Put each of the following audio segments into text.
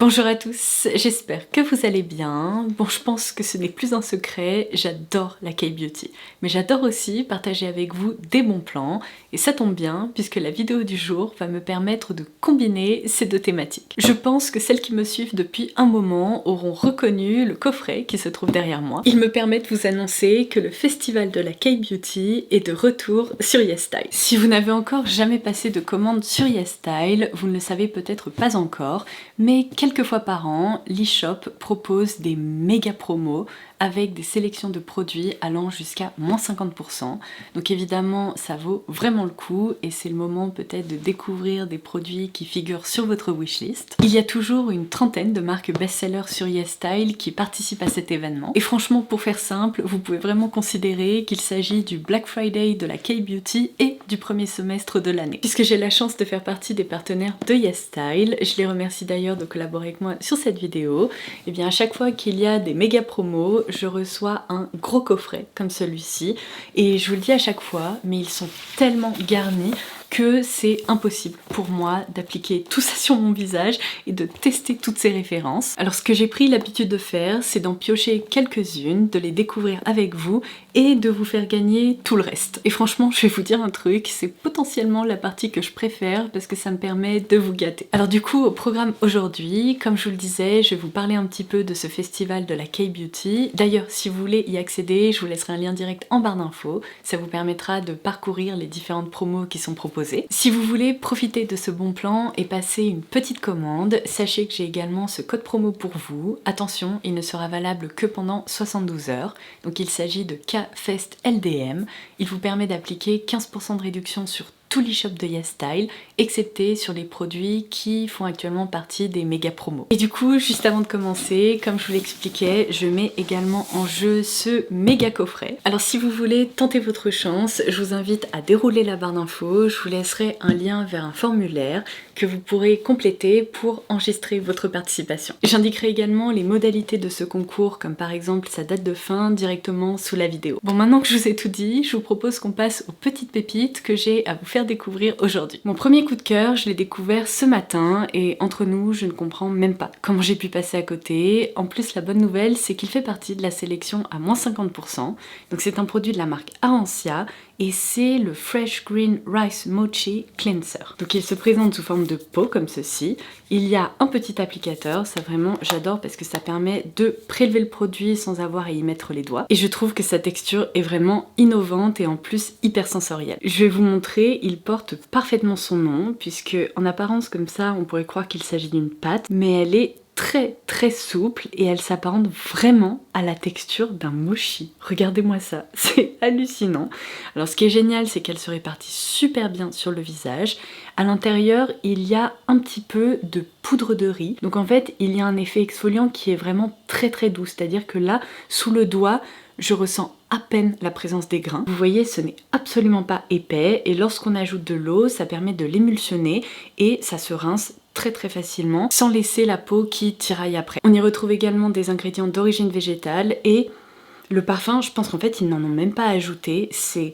Bonjour à tous, j'espère que vous allez bien. Bon, je pense que ce n'est plus un secret, j'adore la K-Beauty. Mais j'adore aussi partager avec vous des bons plans, et ça tombe bien puisque la vidéo du jour va me permettre de combiner ces deux thématiques. Je pense que celles qui me suivent depuis un moment auront reconnu le coffret qui se trouve derrière moi. Il me permet de vous annoncer que le festival de la K-Beauty est de retour sur YesStyle. Si vous n'avez encore jamais passé de commande sur YesStyle, vous ne le savez peut-être pas encore, mais quelques fois par an, l'e-shop propose des méga promos avec des sélections de produits allant jusqu'à moins 50%. Donc évidemment, ça vaut vraiment le coup et c'est le moment peut-être de découvrir des produits qui figurent sur votre wishlist. Il y a toujours une trentaine de marques best-sellers sur YesStyle qui participent à cet événement. Et franchement, pour faire simple, vous pouvez vraiment considérer qu'il s'agit du Black Friday de la K-Beauty et du premier semestre de l'année. Puisque j'ai la chance de faire partie des partenaires de YesStyle, je les remercie d'ailleurs de collaborer avec moi sur cette vidéo. Et bien à chaque fois qu'il y a des méga promos, je reçois un gros coffret comme celui-ci. Et je vous le dis à chaque fois, mais ils sont tellement garnis que c'est impossible pour moi d'appliquer tout ça sur mon visage et de tester toutes ces références. Alors ce que j'ai pris l'habitude de faire, c'est d'en piocher quelques-unes, de les découvrir avec vous et de vous faire gagner tout le reste. Et franchement, je vais vous dire un truc, c'est potentiellement la partie que je préfère parce que ça me permet de vous gâter. Alors du coup, au programme aujourd'hui, comme je vous le disais, je vais vous parler un petit peu de ce festival de la K-Beauty. D'ailleurs, si vous voulez y accéder, je vous laisserai un lien direct en barre d'infos. Ça vous permettra de parcourir les différentes promos qui sont proposées. Si vous voulez profiter de ce bon plan et passer une petite commande, sachez que j'ai également ce code promo pour vous. Attention, il ne sera valable que pendant 72 heures. Donc il s'agit de KFESTLDM. Il vous permet d'appliquer 15% de réduction sur tout l'e-shop de YesStyle, excepté sur les produits qui font actuellement partie des méga promos. Et du coup, juste avant de commencer, comme je vous l'expliquais, je mets également en jeu ce méga coffret. Alors si vous voulez tenter votre chance, je vous invite à dérouler la barre d'infos, je vous laisserai un lien vers un formulaire que vous pourrez compléter pour enregistrer votre participation. J'indiquerai également les modalités de ce concours, comme par exemple sa date de fin, directement sous la vidéo. Bon, maintenant que je vous ai tout dit, je vous propose qu'on passe aux petites pépites que j'ai à vous faire découvrir aujourd'hui. Mon premier coup de cœur, je l'ai découvert ce matin et entre nous, je ne comprends même pas comment j'ai pu passer à côté. En plus, la bonne nouvelle, c'est qu'il fait partie de la sélection à moins 50%. Donc c'est un produit de la marque Arancia et c'est le Fresh Green Rice Mochi Cleanser. Donc il se présente sous forme de pot comme ceci. Il y a un petit applicateur, ça vraiment j'adore parce que ça permet de prélever le produit sans avoir à y mettre les doigts. Et je trouve que sa texture est vraiment innovante et en plus hyper sensorielle. Je vais vous montrer, il porte parfaitement son nom puisque en apparence comme ça on pourrait croire qu'il s'agit d'une pâte, mais elle est très souple et elle s'apparente vraiment à la texture d'un mochi. Regardez-moi ça, c'est hallucinant. Alors ce qui est génial, c'est qu'elle se répartit super bien sur le visage. À l'intérieur, il y a un petit peu de poudre de riz. Donc en fait, il y a un effet exfoliant qui est vraiment très doux. C'est-à-dire que là, sous le doigt, je ressens à peine la présence des grains. Vous voyez, ce n'est absolument pas épais et lorsqu'on ajoute de l'eau, ça permet de l'émulsionner et ça se rince très facilement sans laisser la peau qui tiraille après. On y retrouve également des ingrédients d'origine végétale et le parfum, je pense qu'en fait ils n'en ont même pas ajouté. C'est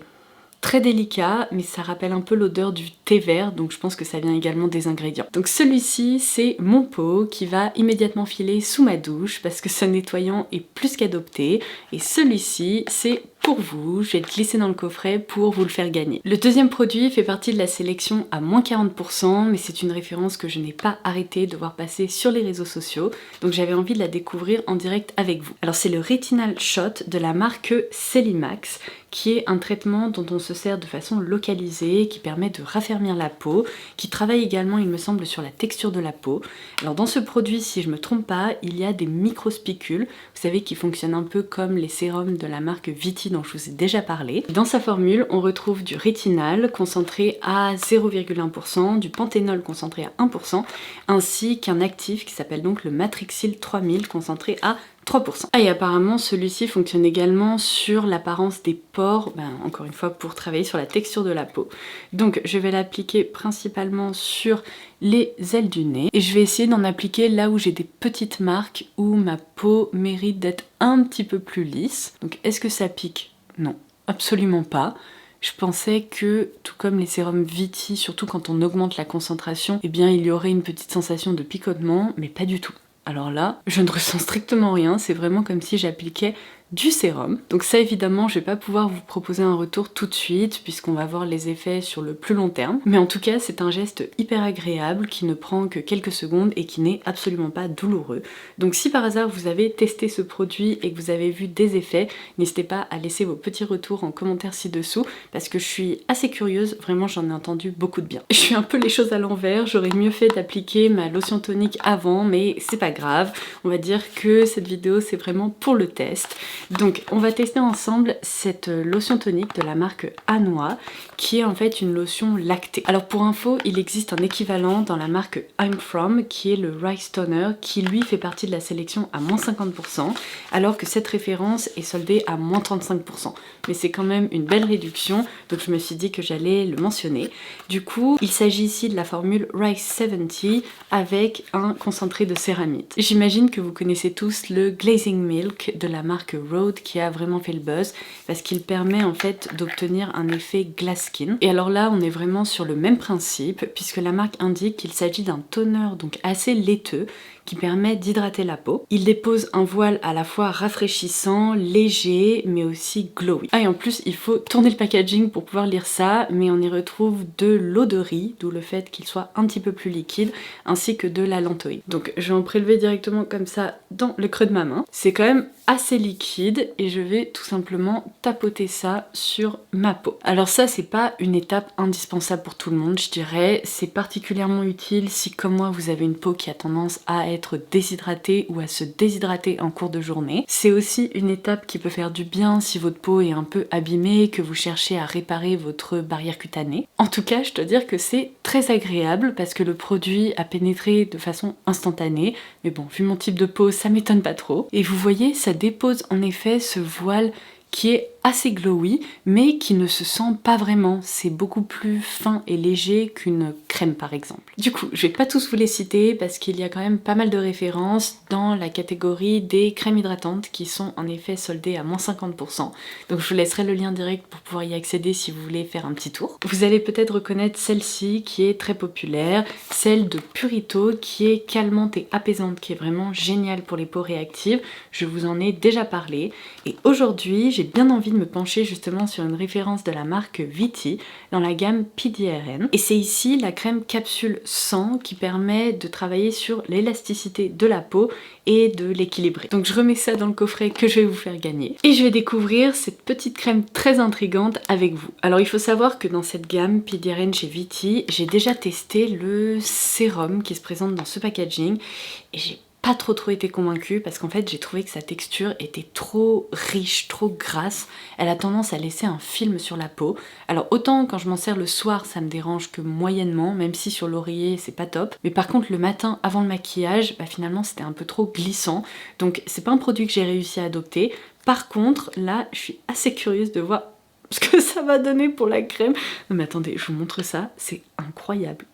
très délicat, mais ça rappelle un peu l'odeur du thé vert, donc je pense que ça vient également des ingrédients. Donc celui-ci, c'est mon pot qui va immédiatement filer sous ma douche parce que ce nettoyant est plus qu'adopté. Et celui-ci, c'est pour vous, je vais le glisser dans le coffret pour vous le faire gagner. Le deuxième produit fait partie de la sélection à moins 40%, mais c'est une référence que je n'ai pas arrêté de voir passer sur les réseaux sociaux, donc j'avais envie de la découvrir en direct avec vous. Alors c'est le Retinal Shot de la marque Celimax, qui est un traitement dont on se sert de façon localisée, qui permet de raffermir la peau, qui travaille également, il me semble, sur la texture de la peau. Alors dans ce produit, si je me trompe pas, il y a des microspicules, vous savez, qui fonctionnent un peu comme les sérums de la marque Viti dont je vous ai déjà parlé. Dans sa formule, on retrouve du rétinal concentré à 0,1%, du panthénol concentré à 1%, ainsi qu'un actif qui s'appelle donc le Matrixyl 3000 concentré à 3%. Ah, et apparemment celui-ci fonctionne également sur l'apparence des pores, encore une fois pour travailler sur la texture de la peau. Donc je vais l'appliquer principalement sur les ailes du nez et je vais essayer d'en appliquer là où j'ai des petites marques où ma peau mérite d'être un petit peu plus lisse. Donc est-ce que ça pique? Non, absolument pas. Je pensais que, tout comme les sérums Viti, surtout quand on augmente la concentration, eh bien il y aurait une petite sensation de picotement, mais pas du tout. Alors là, je ne ressens strictement rien, c'est vraiment comme si j'appliquais du sérum. Donc ça évidemment, je vais pas pouvoir vous proposer un retour tout de suite puisqu'on va voir les effets sur le plus long terme. Mais en tout cas, c'est un geste hyper agréable qui ne prend que quelques secondes et qui n'est absolument pas douloureux. Donc si par hasard vous avez testé ce produit et que vous avez vu des effets, n'hésitez pas à laisser vos petits retours en commentaire ci-dessous parce que je suis assez curieuse, vraiment j'en ai entendu beaucoup de bien. Je suis un peu les choses à l'envers, j'aurais mieux fait d'appliquer ma lotion tonique avant, mais c'est pas grave. On va dire que cette vidéo c'est vraiment pour le test. Donc on va tester ensemble cette lotion tonique de la marque Anoi qui est en fait une lotion lactée. Alors pour info, il existe un équivalent dans la marque I'm From qui est le Rice Toner qui lui fait partie de la sélection à moins 50% alors que cette référence est soldée à moins 35%. Mais c'est quand même une belle réduction donc je me suis dit que j'allais le mentionner. Du coup, il s'agit ici de la formule Rice 70 avec un concentré de céramide. J'imagine que vous connaissez tous le Glazing Milk de la marque Rhode qui a vraiment fait le buzz parce qu'il permet en fait d'obtenir un effet glass skin. Et alors là on est vraiment sur le même principe puisque la marque indique qu'il s'agit d'un toner donc assez laiteux qui permet d'hydrater la peau. Il dépose un voile à la fois rafraîchissant, léger, mais aussi glowy. Ah et en plus il faut tourner le packaging pour pouvoir lire ça, mais on y retrouve de l'eau de riz, d'où le fait qu'il soit un petit peu plus liquide, ainsi que de la lantoïde. Donc je vais en prélever directement comme ça dans le creux de ma main. C'est quand même assez liquide et je vais tout simplement tapoter ça sur ma peau. Alors ça c'est pas une étape indispensable pour tout le monde je dirais, c'est particulièrement utile si comme moi vous avez une peau qui a tendance à être déshydratée ou à se déshydrater en cours de journée. C'est aussi une étape qui peut faire du bien si votre peau est un peu abîmée, que vous cherchez à réparer votre barrière cutanée. En tout cas je dois dire que c'est très agréable parce que le produit a pénétré de façon instantanée, mais bon vu mon type de peau ça m'étonne pas trop. Et vous voyez ça dépose en effet ce voile qui est assez glowy mais qui ne se sent pas vraiment, c'est beaucoup plus fin et léger qu'une crème par exemple. Du coup je vais pas tous vous les citer parce qu'il y a quand même pas mal de références dans la catégorie des crèmes hydratantes qui sont en effet soldées à moins 50%, donc je vous laisserai le lien direct pour pouvoir y accéder si vous voulez faire un petit tour. Vous allez peut-être reconnaître celle-ci qui est très populaire, celle de Purito qui est calmante et apaisante, qui est vraiment géniale pour les peaux réactives, je vous en ai déjà parlé et aujourd'hui j'ai bien envie de me pencher justement sur une référence de la marque Viti dans la gamme PDRN. Et c'est ici la crème capsule 100 qui permet de travailler sur l'élasticité de la peau et de l'équilibrer. Donc je remets ça dans le coffret que je vais vous faire gagner. Et je vais découvrir cette petite crème très intrigante avec vous. Alors il faut savoir que dans cette gamme PDRN chez Viti, j'ai déjà testé le sérum qui se présente dans ce packaging et j'ai pas trop été convaincue parce qu'en fait j'ai trouvé que sa texture était trop riche, trop grasse. Elle a tendance à laisser un film sur la peau. Alors autant quand je m'en sers le soir ça me dérange que moyennement, même si sur l'oreiller c'est pas top. Mais par contre le matin avant le maquillage, finalement c'était un peu trop glissant. Donc c'est pas un produit que j'ai réussi à adopter. Par contre là je suis assez curieuse de voir ce que ça va donner pour la crème. Non mais attendez, je vous montre ça, c'est incroyable.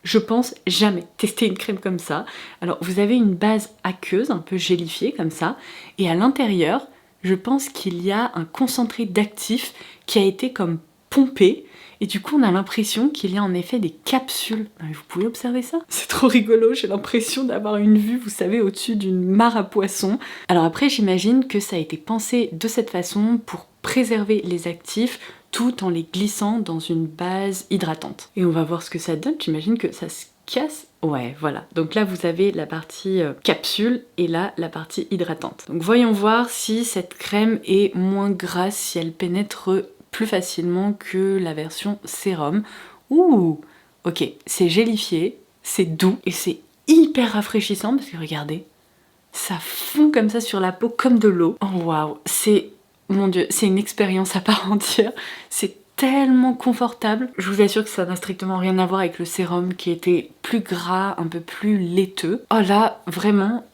Je pense jamais tester une crème comme ça. Alors vous avez une base aqueuse, un peu gélifiée comme ça, et à l'intérieur, je pense qu'il y a un concentré d'actif qui a été comme pompé, et du coup on a l'impression qu'il y a en effet des capsules. Vous pouvez observer ça? C'est trop rigolo, j'ai l'impression d'avoir une vue, vous savez, au-dessus d'une mare à poissons. Alors après j'imagine que ça a été pensé de cette façon pour préserver les actifs, tout en les glissant dans une base hydratante. Et on va voir ce que ça donne, j'imagine que ça se casse. Ouais, voilà. Donc là, vous avez la partie capsule et là, la partie hydratante. Donc voyons voir si cette crème est moins grasse, si elle pénètre plus facilement que la version sérum. Ouh, ok, c'est gélifié, c'est doux et c'est hyper rafraîchissant parce que regardez, ça fond comme ça sur la peau comme de l'eau. Oh waouh, c'est... Mon dieu, c'est une expérience à part entière, c'est tellement confortable. Je vous assure que ça n'a strictement rien à voir avec le sérum qui était plus gras, un peu plus laiteux. Oh là, vraiment,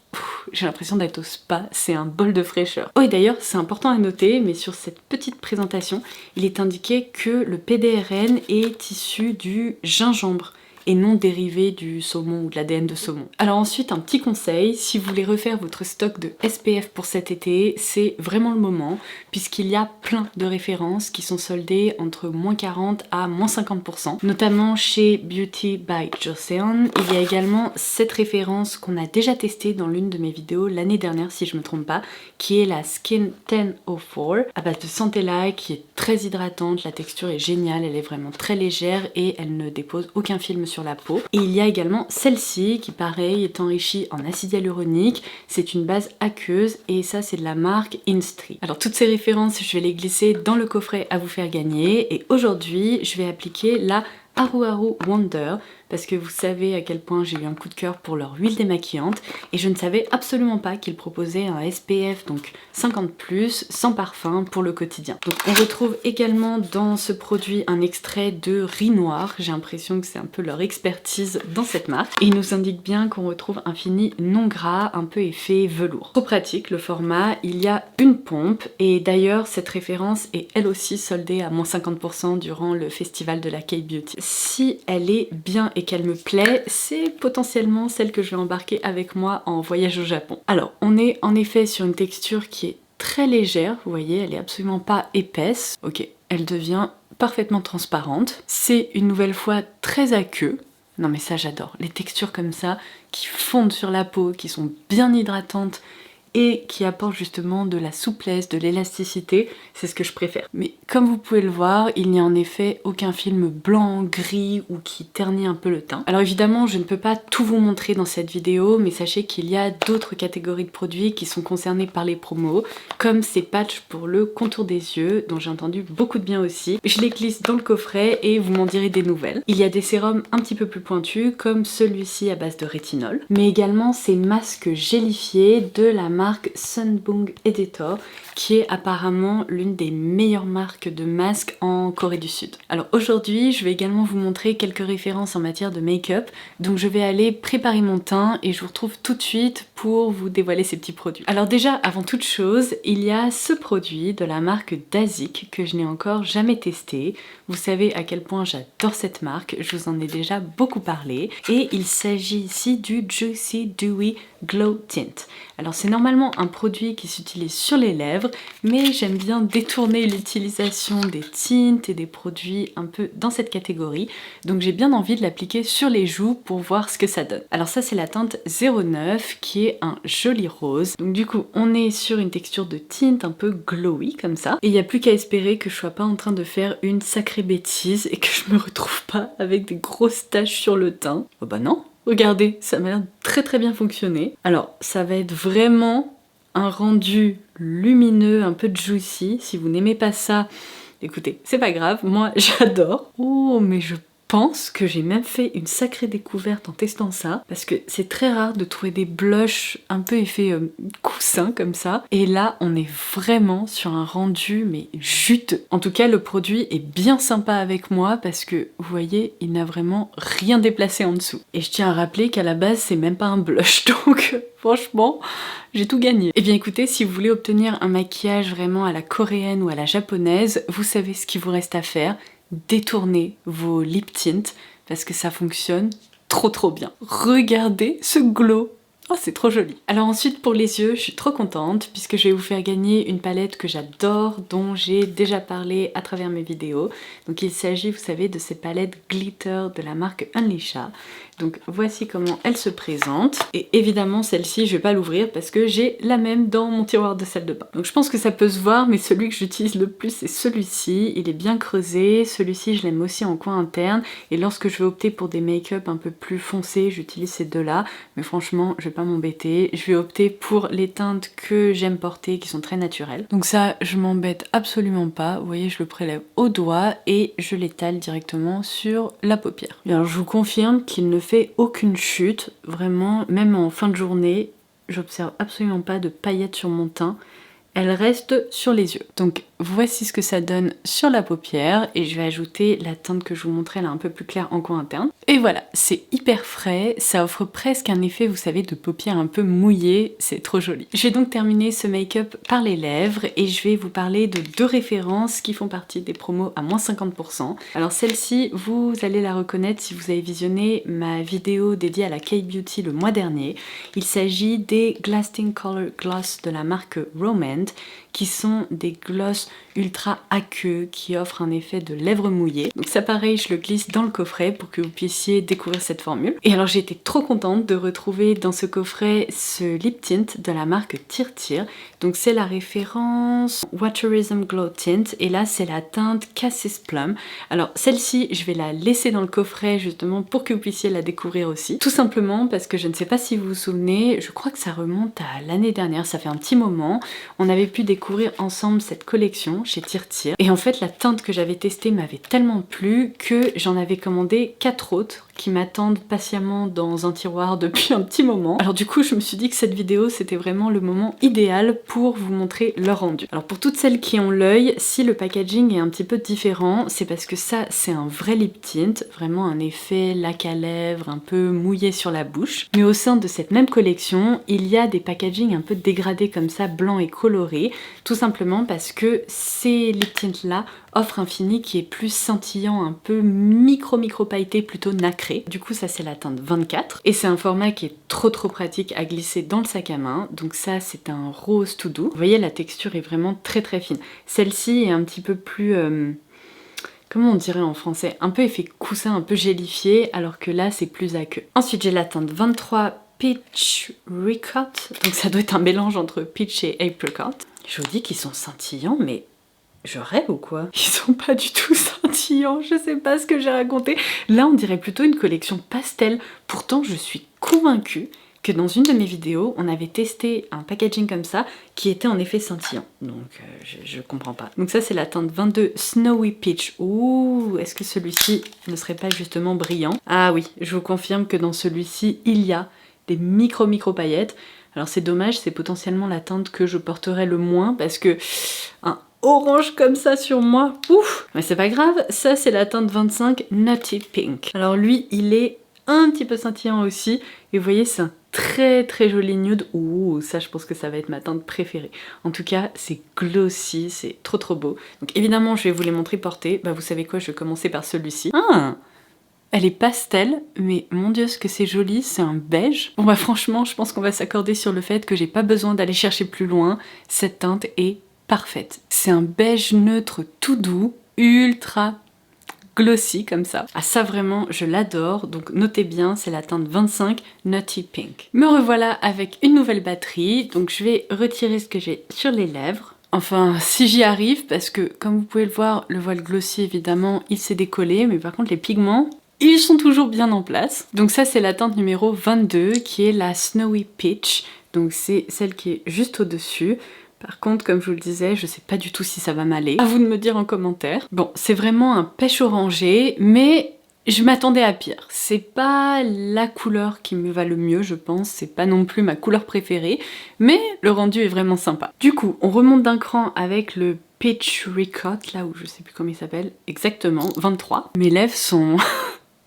j'ai l'impression d'être au spa, c'est un bol de fraîcheur. Oh et d'ailleurs, c'est important à noter, mais sur cette petite présentation, il est indiqué que le PDRN est issu du gingembre et non dérivé du saumon ou de l'ADN de saumon. Alors ensuite, un petit conseil, si vous voulez refaire votre stock de SPF pour cet été, c'est vraiment le moment, puisqu'il y a plein de références qui sont soldées entre moins 40 à moins 50%, notamment chez Beauty by Joseon. Il y a également cette référence qu'on a déjà testée dans l'une de mes vidéos l'année dernière, si je me trompe pas, qui est la Skin 1004 à base de Centella, qui est très hydratante, la texture est géniale, elle est vraiment très légère et elle ne dépose aucun film sur la peau. Et il y a également celle-ci qui pareil est enrichie en acide hyaluronique, c'est une base aqueuse et ça c'est de la marque Instri. Alors toutes ces références je vais les glisser dans le coffret à vous faire gagner et aujourd'hui je vais appliquer la Haru Haru Wonder parce que vous savez à quel point j'ai eu un coup de cœur pour leur huile démaquillante et je ne savais absolument pas qu'ils proposaient un SPF donc 50+, sans parfum pour le quotidien. Donc on retrouve également dans ce produit un extrait de riz noir, j'ai l'impression que c'est un peu leur expertise dans cette marque et il nous indique bien qu'on retrouve un fini non gras, un peu effet velours. Trop pratique le format, il y a une pompe et d'ailleurs cette référence est elle aussi soldée à moins 50% durant le festival de la K-Beauty. Si elle est bien et qu'elle me plaît, c'est potentiellement celle que je vais embarquer avec moi en voyage au Japon. Alors, on est en effet sur une texture qui est très légère, vous voyez, elle est absolument pas épaisse. Ok, elle devient parfaitement transparente. C'est une nouvelle fois très aqueux. Non mais ça j'adore, les textures comme ça, qui fondent sur la peau, qui sont bien hydratantes, et qui apporte justement de la souplesse, de l'élasticité, c'est ce que je préfère. Mais comme vous pouvez le voir, il n'y a en effet aucun film blanc, gris ou qui ternit un peu le teint. Alors évidemment, je ne peux pas tout vous montrer dans cette vidéo, mais sachez qu'il y a d'autres catégories de produits qui sont concernés par les promos, comme ces patchs pour le contour des yeux, dont j'ai entendu beaucoup de bien aussi. Je les glisse dans le coffret et vous m'en direz des nouvelles. Il y a des sérums un petit peu plus pointus, comme celui-ci à base de rétinol, mais également ces masques gélifiés de la marque Sunbung Editor, qui est apparemment l'une des meilleures marques de masques en Corée du Sud. Alors aujourd'hui, je vais également vous montrer quelques références en matière de make-up, donc je vais aller préparer mon teint et je vous retrouve tout de suite pour vous dévoiler ces petits produits. Alors déjà, avant toute chose, il y a ce produit de la marque Dazik que je n'ai encore jamais testé. Vous savez à quel point j'adore cette marque, je vous en ai déjà beaucoup parlé, et il s'agit ici du Juicy Dewy Glow Tint. Alors c'est normalement un produit qui s'utilise sur les lèvres, mais j'aime bien détourner l'utilisation des tints et des produits un peu dans cette catégorie, donc j'ai bien envie de l'appliquer sur les joues pour voir ce que ça donne. Alors ça c'est la teinte 09 qui est un joli rose, donc du coup on est sur une texture de tint un peu glowy comme ça, et il n'y a plus qu'à espérer que je sois pas en train de faire une sacrée bêtise et que je me retrouve pas avec des grosses taches sur le teint. Oh bah non! Regardez, ça m'a l'air de très bien fonctionner. Alors, ça va être vraiment un rendu lumineux, un peu juicy. Si vous n'aimez pas ça, écoutez, c'est pas grave, moi j'adore. Oh, mais je pense que j'ai même fait une sacrée découverte en testant ça, parce que c'est très rare de trouver des blushs un peu effet coussin comme ça, et là on est vraiment sur un rendu mais juteux. En tout cas le produit est bien sympa avec moi parce que vous voyez il n'a vraiment rien déplacé en dessous. Et je tiens à rappeler qu'à la base c'est même pas un blush, donc franchement j'ai tout gagné. Et bien écoutez, si vous voulez obtenir un maquillage vraiment à la coréenne ou à la japonaise, vous savez ce qu'il vous reste à faire. Détournez vos lip tints parce que ça fonctionne trop bien. Regardez ce glow. Oh, c'est trop joli. Alors ensuite pour les yeux, je suis trop contente puisque je vais vous faire gagner une palette que j'adore, dont j'ai déjà parlé à travers mes vidéos. Donc il s'agit, vous savez, de ces palettes glitter de la marque Unleasha. Donc voici comment elle se présente. Et évidemment celle-ci je vais pas l'ouvrir parce que j'ai la même dans mon tiroir de salle de bain. Donc je pense que ça peut se voir, mais celui que j'utilise le plus c'est celui-ci. Il est bien creusé, celui-ci je l'aime aussi en coin interne. Et lorsque je vais opter pour des make-up un peu plus foncés, j'utilise ces deux-là. Mais franchement je vais pas m'embêter. Je vais opter pour les teintes que j'aime porter, qui sont très naturelles. Donc ça je m'embête absolument pas. Vous voyez, je le prélève au doigt et je l'étale directement sur la paupière. Et alors je vous confirme qu'il ne fait aucune chute, vraiment, même en fin de journée, j'observe absolument pas de paillettes sur mon teint, elle reste sur les yeux. Donc voici ce que ça donne sur la paupière et je vais ajouter la teinte que je vous montrais là un peu plus claire en coin interne. Et voilà, c'est hyper frais, ça offre presque un effet, vous savez, de paupières un peu mouillées, c'est trop joli. Je vais donc terminer ce make-up par les lèvres et je vais vous parler de 2 références qui font partie des promos à moins 50%. Alors celle-ci, vous allez la reconnaître si vous avez visionné ma vidéo dédiée à la K-Beauty le mois dernier. Il s'agit des Lasting Color Gloss de la marque Romand, qui sont des gloss ultra aqueux qui offrent un effet de lèvres mouillées. Donc ça pareil, je le glisse dans le coffret pour que vous puissiez découvrir cette formule. Et alors j'ai été trop contente de retrouver dans ce coffret ce lip tint de la marque Tir. Donc c'est la référence Waterism Glow Tint et là c'est la teinte Cassis Plum. Alors celle-ci je vais la laisser dans le coffret justement pour que vous puissiez la découvrir aussi. Tout simplement parce que je ne sais pas si vous vous souvenez, je crois que ça remonte à l'année dernière, ça fait un petit moment. On avait pu découvrir ensemble cette collection chez Tir. Et en fait la teinte que j'avais testée m'avait tellement plu que j'en avais commandé 4 autres qui m'attendent patiemment dans un tiroir depuis un petit moment. Alors du coup je me suis dit que cette vidéo c'était vraiment le moment idéal pour vous montrer leur rendu. Alors pour toutes celles qui ont l'œil, si le packaging est un petit peu différent, c'est parce que ça c'est un vrai lip tint, vraiment un effet lac à lèvres un peu mouillé sur la bouche. Mais au sein de cette même collection, il y a des packagings un peu dégradés comme ça, blancs et colorés, tout simplement parce que ces lip tints là offrent un fini qui est plus scintillant, un peu micro pailleté, plutôt nacré. Du coup ça c'est la teinte 24 et c'est un format qui est trop pratique à glisser dans le sac à main. Donc ça c'est un rose tout doux. Vous voyez la texture est vraiment très fine. Celle-ci est un petit peu plus... comment on dirait en français? Un peu effet coussin, un peu gélifié, alors que là c'est plus aqueux. Ensuite j'ai la teinte 23 Peach Ricot, donc ça doit être un mélange entre peach et apricot. Je vous dis qu'ils sont scintillants, mais je rêve ou quoi? Ils sont pas du tout scintillants, je sais pas ce que j'ai raconté. Là on dirait plutôt une collection pastel. Pourtant je suis convaincue que dans une de mes vidéos, on avait testé un packaging comme ça qui était en effet scintillant. Donc je comprends pas. Donc ça c'est la teinte 22 Snowy Peach. Ouh, est-ce que celui-ci ne serait pas justement brillant? Ah oui, je vous confirme que dans celui-ci, il y a des micro paillettes. Alors c'est dommage, c'est potentiellement la teinte que je porterai le moins parce que un orange comme ça sur moi, ouf! Mais c'est pas grave, ça c'est la teinte 25 Nutty Pink. Alors lui, il est un petit peu scintillant aussi et vous voyez c'est un très joli nude. Ouh, ça je pense que ça va être ma teinte préférée. En tout cas, c'est glossy, c'est trop beau. Donc évidemment, je vais vous les montrer portés. Bah vous savez quoi, je vais commencer par celui-ci. Ah! Elle est pastel, mais mon dieu ce que c'est joli, c'est un beige. Bon bah franchement, je pense qu'on va s'accorder sur le fait que j'ai pas besoin d'aller chercher plus loin. Cette teinte est parfaite. C'est un beige neutre tout doux, ultra glossy comme ça. Ah ça vraiment, je l'adore. Donc notez bien, c'est la teinte 25 Nutty Pink. Me revoilà avec une nouvelle batterie. Donc je vais retirer ce que j'ai sur les lèvres. Enfin, si j'y arrive, parce que comme vous pouvez le voir, le voile glossy évidemment, il s'est décollé, mais par contre les pigments, ils sont toujours bien en place. Donc ça c'est la teinte numéro 22 qui est la Snowy Peach. Donc c'est celle qui est juste au-dessus. Par contre, comme je vous le disais, je sais pas du tout si ça va m'aller. À vous de me dire en commentaire. Bon, c'est vraiment un pêche orangé, mais je m'attendais à pire. C'est pas la couleur qui me va le mieux, je pense. C'est pas non plus ma couleur préférée, mais le rendu est vraiment sympa. Du coup, on remonte d'un cran avec le Peach Ricot, là où je sais plus comment il s'appelle. Exactement, 23. Mes lèvres sont...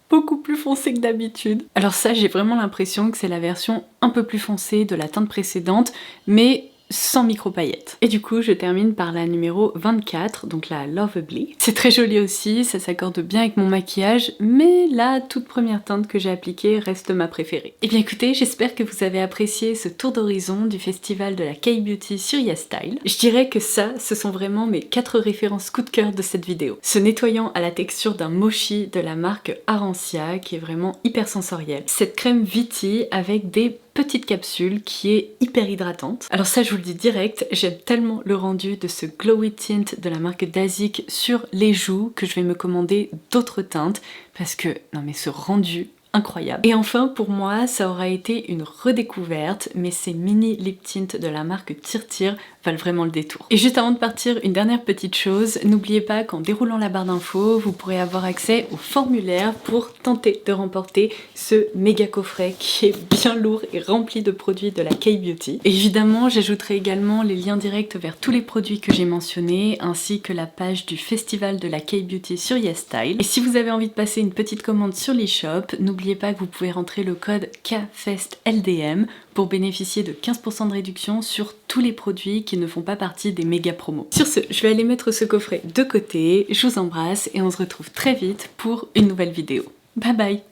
beaucoup plus foncé que d'habitude. Alors ça, j'ai vraiment l'impression que c'est la version un peu plus foncée de la teinte précédente, mais sans micro-paillettes. Et du coup, je termine par la numéro 24, donc la Lovably. C'est très joli aussi, ça s'accorde bien avec mon maquillage, mais la toute première teinte que j'ai appliquée reste ma préférée. Et bien écoutez, j'espère que vous avez apprécié ce tour d'horizon du festival de la K-Beauty sur YesStyle. Je dirais que ça, ce sont vraiment mes 4 références coup de cœur de cette vidéo. Ce nettoyant à la texture d'un mochi de la marque Arancia, qui est vraiment hyper sensoriel. Cette crème Viti avec des petite capsule qui est hyper hydratante. Alors ça je vous le dis direct, j'aime tellement le rendu de ce glowy tint de la marque Dazik sur les joues que je vais me commander d'autres teintes parce que non mais ce rendu, incroyable. Et enfin pour moi ça aura été une redécouverte, mais ces mini lip tint de la marque Tir valent vraiment le détour. Et juste avant de partir, une dernière petite chose, n'oubliez pas qu'en déroulant la barre d'infos, vous pourrez avoir accès au formulaire pour tenter de remporter ce méga coffret qui est bien lourd et rempli de produits de la K-Beauty. Évidemment, j'ajouterai également les liens directs vers tous les produits que j'ai mentionnés, ainsi que la page du festival de la K-Beauty sur YesStyle. Et si vous avez envie de passer une petite commande sur l'e-shop, n'oubliez pas que vous pouvez rentrer le code KFESTLDM pour bénéficier de 15% de réduction sur tous les produits qui ne font pas partie des méga promos. Sur ce, je vais aller mettre ce coffret de côté, je vous embrasse et on se retrouve très vite pour une nouvelle vidéo. Bye bye!